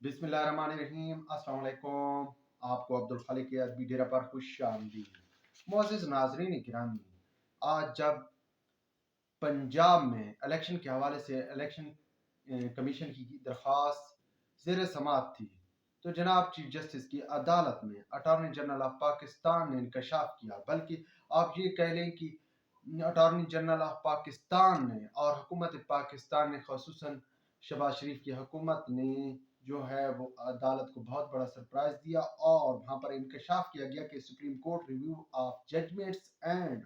बिस्मिल्लाहिर्रहमानिर्रहीम। अस्सलाम वालेकुम। आपको अब्दुल खालिक के अदबी डेरा पर खुश आमदीद। मुअज़्ज़िज़ नाज़रीन गिरामी, आज जब पंजाब में इलेक्शन के हवाले से इलेक्शन कमीशन की दरख्वास्त ज़ेर समाअत थी, तो जनाब चीफ जस्टिस की अदालत में अटॉर्नी जनरल ऑफ पाकिस्तान ने इंकशाफ किया। बल्कि आप ये कह लें कि अटॉर्नी जनरल ऑफ पाकिस्तान ने और हुकूमत पाकिस्तान ने, ख़ुसूसन शहबाज शरीफ की हुकूमत ने जो है वो अदालत को बहुत बड़ा सरप्राइज दिया और वहाँ पर इंकशाफ किया गया कि supreme court review of judgments and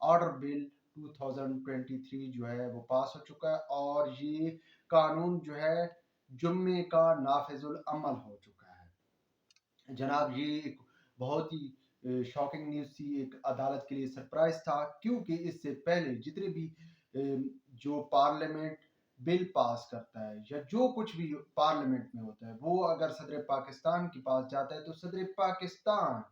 order bill 2023 जो है वो पास हो चुका है और ये कानून जो है जुम्मे का नाफिजुल अमल हो चुका है। जनाब ये एक बहुत ही शॉकिंग न्यूज़ थी, एक अदालत के लिए सरप्राइज था, क्योंकि इससे पहले जितने भी जो पार्लियामेंट बिल पास करता है या जो कुछ भी पार्लियामेंट में होता है, वो अगर सदर पाकिस्तान के पास जाता है तो सदर पाकिस्तान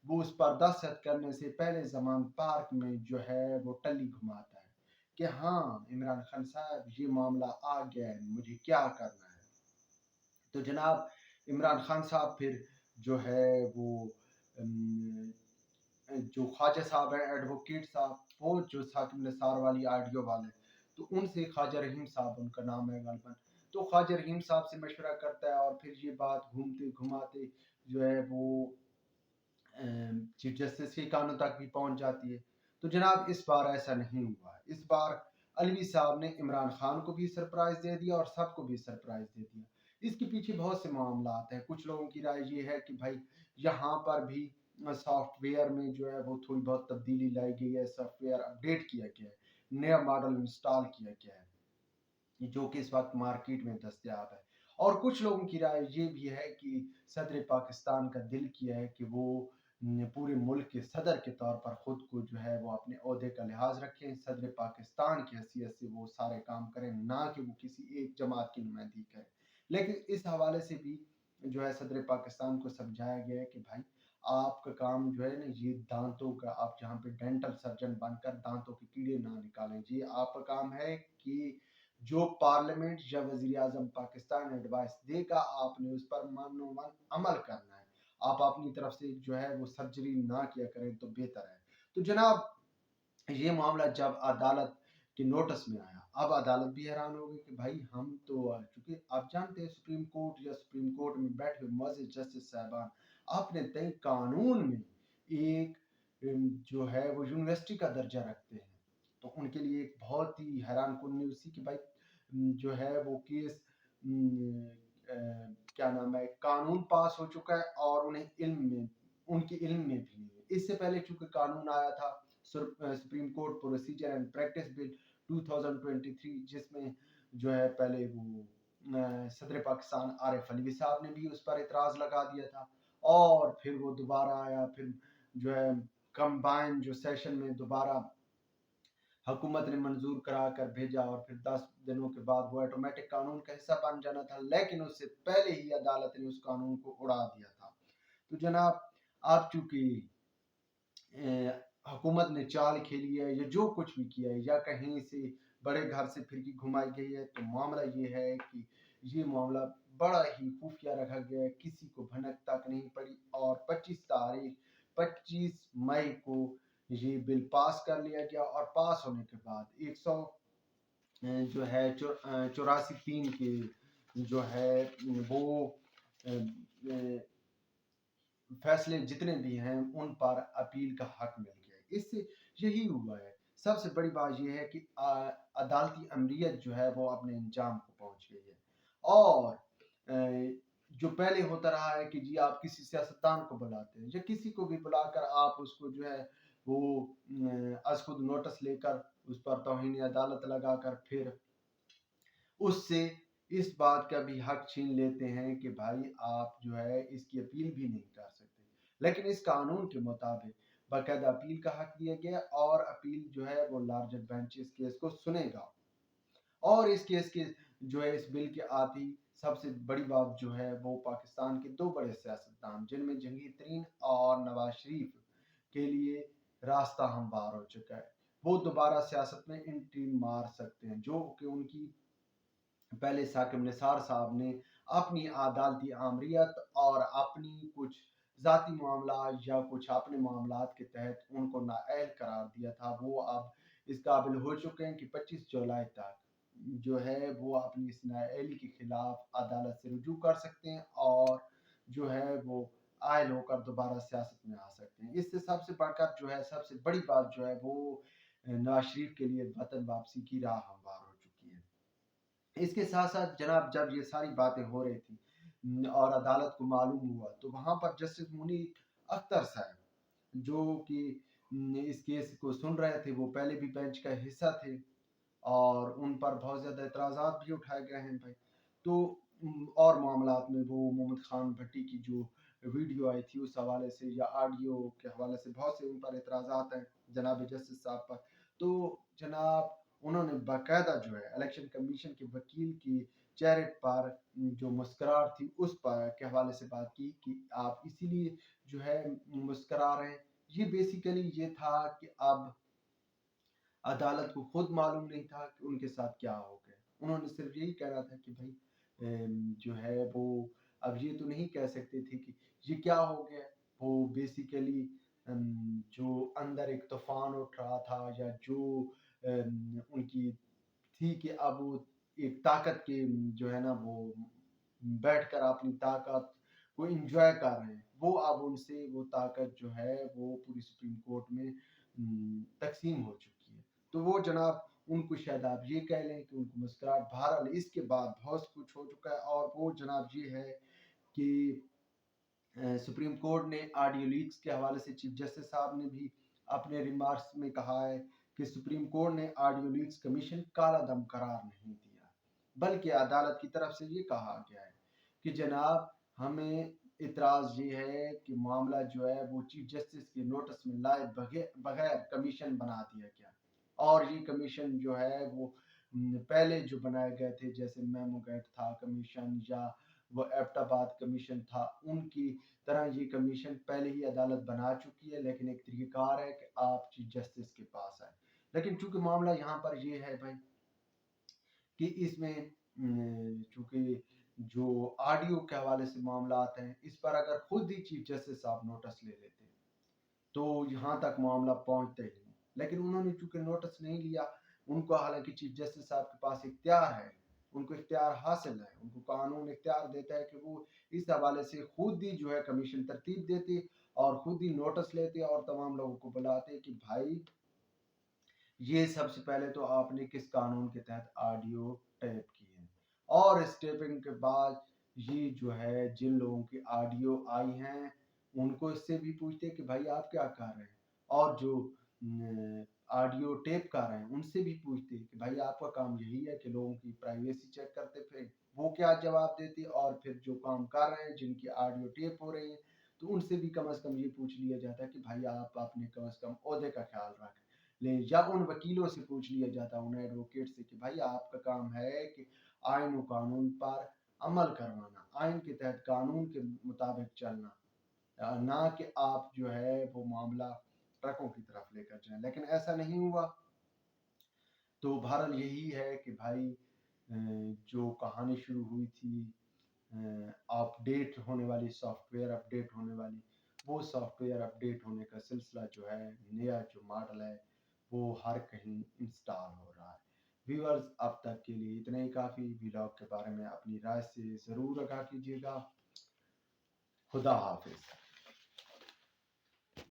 वो उस पर दस्तखत करने से पहले जमान पार्क में जो है वो टल्ली घुमाता है कि हाँ इमरान खान साहब ये मामला आ गया है, मुझे क्या करना है। तो जनाब इमरान खान साहब फिर जो है वो जो ख्वाजा साहब हैं, एडवोकेट साहब, वो जो साकिब निसार वाली ऑडियो वाले, तो उनसे ख्वाजा रहीम साहब उनका नाम है गलबन, तो ख्वाजा रहीम साहब से मशवरा करता है और फिर ये बात घूमते घुमाते जो है वो चीफ जस्टिस के कानों तक भी पहुंच जाती है। तो जनाब इस बार ऐसा नहीं हुआ। इस बार अलवी साहब ने इमरान खान को भी सरप्राइज दे दिया और सबको भी सरप्राइज दे दिया। इसके पीछे बहुत से मामला आते हैं। कुछ लोगों की राय ये है कि भाई यहाँ पर भी सॉफ्टवेयर में जो है वो थोड़ी बहुत तब्दीली लाई गई है, सॉफ्टवेयर अपडेट किया गया है, नया मॉडल इंस्टॉल किया गया है जो कि इस वक्त मार्केट में दस्तयाब है। और कुछ लोगों की राय ये भी है कि सदर पाकिस्तान का दिल किया है कि वो पूरे मुल्क के सदर के तौर पर खुद को जो है वो अपने ओहदे का लिहाज रखें, सदर पाकिस्तान की हैसियत से वो सारे काम करें, ना कि वो किसी एक जमात की नुमाइंदगी करें। लेकिन इस हवाले से भी जो है सदर पाकिस्तान को समझाया गया है कि भाई आपका काम जो है ना ये दांतों का, आप जहाँ पे डेंटल सर्जन बनकर दांतों के कीड़े ना निकालें, ये आपका काम है कि जो पार्लियामेंट या वजीर आजम पाकिस्तान एडवाइस देगा आपने उस पर मनोमन अमल करना है। आप अपनी तरफ से जो है वो सर्जरी ना किया करें तो बेहतर है। तो जनाब ये मामला जब अदालत के नोटिस में आया, अब अदालत भी हैरान हो गई कि भाई हम तो चूंकि आप जानते हैं सुप्रीम कोर्ट या सुप्रीम कोर्ट में बैठे हुए मुअज़्ज़िज़ जस्टिस साहबान अपने तय कानून में एक जो है वो यूनिवर्सिटी का दर्जा रखते हैं। तो उनके लिए एक बहुत ही हैरान कुन न्यूज़ थी कि भाई जो है वो केस क्या नाम है कानून पास हो चुका है और उन्हें इल्म में उनके इल्म में भी नहीं है। इससे पहले चूंकि कानून आया था supreme court procedure and practice bill 2023, जिसमें जो है पहले वो सदर पाकिस्तान आरिफ अलवी साहब ने भी उस पर इतराज लगा दिया था और फिर वो दोबारा आया, फिर जो है कंबाइन जो सेशन में दोबारा हुकूमत ने मंजूर करा कर भेजा और फिर 10 दिनों के बाद वो ऑटोमेटिक कानून का हिस्सा बन जाना था, लेकिन उससे पहले ही अदालत ने उस कानून को उड़ा दिया था। तो जनाब आप चूंकि हुकूमत ने चाल खेली है या जो कुछ भी किया है या कहीं से बड़े घर से फिरकी घुमाई गई है, तो मामला ये है कि ये मामला बड़ा ही खुफिया रखा गया है, किसी को भनक तक नहीं पड़ी और 25 मई को ये बिल पास कर लिया गया और पास होने के बाद 100 जो है 84(3) के जो है वो फैसले जितने भी हैं उन पर अपील का हक मिल गया। इससे यही हुआ है। सबसे बड़ी बात यह है कि अदालती अमरीत जो है वो अपने अंजाम को पहुंच गई है और जो पहले होता रहा है कि जी आप किसी सियासतदान को बुलाते हैं या किसी को भी बुलाकर आप उसको जो है वो आज खुद नोटिस लेकर उस पर तौहीन अदालत लगाकर फिर उससे इस बात का भी हक छीन लेते हैं कि भाई आप जो है इसकी अपील भी नहीं कर सकते। लेकिन इस कानून के मुताबिक बाकायदा अपील का हक दिया गया और अपील जो है वो लार्जर बेंच इस केस को सुनेगा और इस केस के जो है इस बिल के आती सबसे बड़ी बात जो है वो पाकिस्तान के दो बड़े सियासतदान जिनमें जहांगीर तरीन और नवाज शरीफ के लिए रास्ता हमवार हो चुका है। वो दोबारा सियासत में एंट्री मार सकते हैं, जो कि उनकी पहले साकिब निसार साहब ने اپنی عدالتی آمریت اور اپنی کچھ ذاتی معاملات یا کچھ اپنے معاملات کے تحت ان کو نااہل قرار دیا تھا، وہ اب اس قابل ہو چکے ہیں کہ 25 جولائی تک جو ہے وہ اپنی اس نااہلی کے خلاف عدالت سے رجوع کر سکتے ہیں اور جو ہے وہ عائل ہو کر دوبارہ سیاست میں آ سکتے ہیں۔ اس سے سب سے بڑھ کر جو ہے سب سے بڑی بات جو ہے وہ نواز شریف کے لیے وطن واپسی کی راہ ہموار ہو چکی ہے۔ اس کے ساتھ ساتھ جناب جب یہ ساری باتیں ہو رہی تھی اور عدالت کو معلوم ہوا تو وہاں پر جسٹس منیر اختر صاحب جو کہ اس کیس کو سن رہے تھے، وہ پہلے بھی بینچ کا حصہ تھے اور ان پر بہت زیادہ اعتراضات بھی اٹھائے گئے ہیں بھائی۔ تو اور معاملات میں وہ محمد خان بھٹی کی جو ویڈیو آئی تھی اس حوالے سے یا آڈیو کے حوالے سے بہت سے ان پر اعتراضات ہیں جناب جسٹس صاحب پر۔ تو جناب انہوں نے باقاعدہ جو ہے الیکشن کمیشن کے وکیل کی چہرے پر جو مسکراہٹ تھی اس پر کے حوالے سے بات کی کہ آپ اسی لیے جو ہے مسکرا رہے ہیں۔ یہ بیسیکلی یہ تھا کہ اب عدالت کو خود معلوم نہیں تھا کہ ان کے ساتھ کیا ہو گیا۔ انہوں نے صرف یہی کہنا تھا کہ بھائی جو ہے وہ اب یہ تو نہیں کہہ سکتے تھے کہ یہ کیا ہو گیا۔ وہ بیسیکلی جو اندر ایک طوفان اٹھ رہا تھا یا جو ان کی تھی کہ اب وہ ایک طاقت کے جو ہے نا وہ بیٹھ کر اپنی طاقت کو انجوائے کر رہے ہیں، وہ اب ان سے وہ طاقت جو ہے وہ پوری سپریم کورٹ میں تقسیم ہو چکی ہے۔ تو وہ جناب ان کو شاید آپ یہ کہہ لیں کہ ان کو مسکراہٹ بہرحال اس کے بعد بہت کچھ ہو چکا ہے اور وہ جناب یہ ہے کہ سپریم کورٹ نے آڈیو لیکس کے حوالے سے چیف جسٹس صاحب نے بھی اپنے ریمارکس میں کہا ہے کہ سپریم کورٹ نے آڈیو لیکس کمیشن کالا دم قرار نہیں دیا، بلکہ عدالت کی طرف سے یہ کہا گیا ہے کہ جناب ہمیں اعتراض یہ ہے کہ معاملہ جو ہے وہ چیف جسٹس کے نوٹس میں لائے بغیر کمیشن بنا دیا گیا اور یہ کمیشن جو ہے وہ پہلے جو بنائے گئے تھے جیسے میمو گیٹ تھا کمیشن یا وہ ایبٹ آباد کمیشن تھا، ان کی طرح یہ کمیشن پہلے ہی عدالت بنا چکی ہے، لیکن ایک طریقہ کار ہے کہ آپ چیف جسٹس کے پاس آئے۔ لیکن چونکہ معاملہ یہاں پر یہ ہے بھائی کہ اس میں چونکہ جو آڈیو کے حوالے سے معاملات ہیں اس پر اگر خود ہی چیف جسٹس صاحب نوٹس لے لیتے تو یہاں تک معاملہ پہنچتے ہی نہیں، لیکن انہوں نے چونکہ نوٹس نہیں لیا، ان کو حالانکہ چیف جسٹس صاحب کے پاس اختیار ہے، ان کو اختیار حاصل ہے، ان کو قانون اختیار دیتا ہے کہ وہ اس حوالے سے خود ہی جو ہے کمیشن ترتیب دیتے اور خود ہی نوٹس لیتے اور تمام لوگوں کو بلاتے کہ بھائی یہ سب سے پہلے تو آپ نے کس قانون کے تحت آڈیو ٹیپ کی ہے، اور اس ٹیپنگ کے بعد یہ جو ہے جن لوگوں کی آڈیو آئی ہیں ان کو اس سے بھی پوچھتے کہ بھائی آپ کیا کر رہے ہیں، اور جو آڈیو ٹیپ کر رہے ہیں ان سے بھی پوچھتے کہ بھائی آپ کا کام یہی ہے کہ لوگوں کی پرائیویسی چیک کرتے پھر وہ کیا جواب دیتے، اور پھر جو کام کر رہے ہیں جن کی آڈیو ٹیپ ہو رہی ہے تو ان سے بھی کم از کم یہ پوچھ لیا جاتا ہے کہ بھائی آپ اپنے کم از کم عہدے کا خیال رکھ لیں، یا ان وکیلوں سے پوچھ لیا جاتا ہے ان ایڈوکیٹ سے کہ بھائی آپ کا کام ہے کہ آئین و قانون پر عمل کروانا، آئین کے تحت قانون کے مطابق چلنا، نہ کہ آپ جو ہے وہ معاملہ ٹرکوں کی طرف لے کر جائیں۔ لیکن ایسا نہیں ہوا، تو بہرحال یہی ہے کہ بھائی جو کہانی شروع ہوئی تھی اپ ڈیٹ ہونے والی سافٹ ویئر اپ ڈیٹ ہونے والی، وہ سافٹ ویئر اپ ڈیٹ ہونے کا سلسلہ جو ہے نیا جو ماڈل ہے وہ ہر کہیں انسٹال ہو رہا ہے۔ ویورز اب تک کے لیے اتنا ہی کافی، ولاگ کے بارے میں اپنی رائے سے ضرور آگاہ کیجیے گا۔ خدا حافظ۔